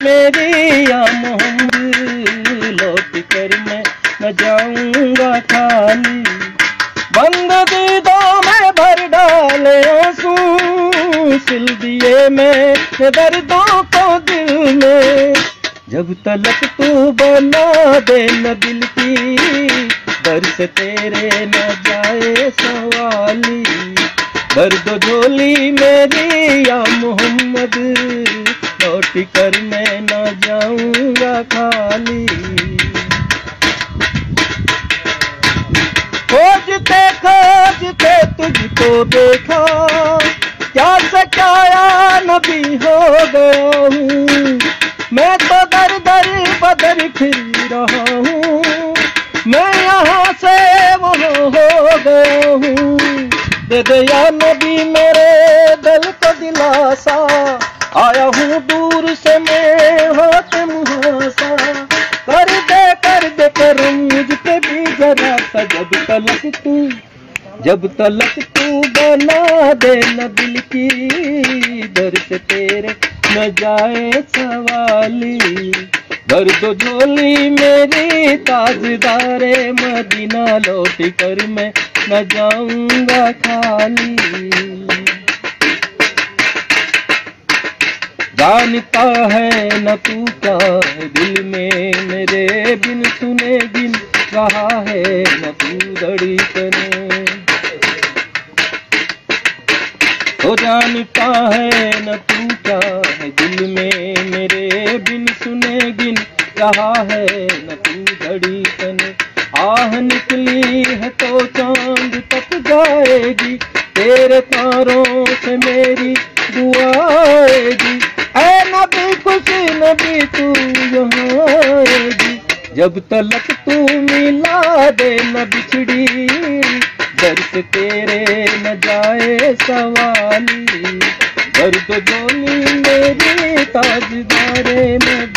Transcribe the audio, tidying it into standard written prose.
मेरी या मोहम्मद, लौट कर मैं न जाऊंगा खाली। बंद दीदों में भर डाले आंसू, सिल दिए मैं दर्दों को दिल में। जब तलक तू बना दे न दिल की, दर से तेरे न जाए सवाली। भर दो झोली मेरी या मोहम्मद, लौट कर मैं न जाऊंगा खाली। खोजते खोजते तुझको देखा, क्या से क्या नबी हो गया हूँ। मैं तो दर दर बदर फिर रहा हूँ, मैं यहाँ से वहाँ हो गया हूँ। दे दे या नबी मेरे दिल को दिलासा, आया हूँ दूर से मैं हाथ मुहासा। कर दे करम मुझ पे भी जरा सा। जब तलक तू बना दे न दिल की, दर से तेरे न जाए सवाली। भर दो झोली मेरी ताजदारे मदीना, लौट कर मैं न जाऊंगा खाली। जानता है न तू क्या है दिल में, मेरे बिन सुने गिन रहा है न तू धड़कने। तो जानता है न तू क्या है दिल में, मेरे बिन सुने गिन रहा है न तू धड़कने। आह निकली है तो चांद तक जाएगी, तेरे तारों से मेरी दुआ आएगी। ऐ नबी खुशी नबी तू यहाँ आएगी। जब तलक तू मिला दे न बिछड़ी, दर से तेरे न जाए सवाली। दर्द झोली मेरी ताजदारे में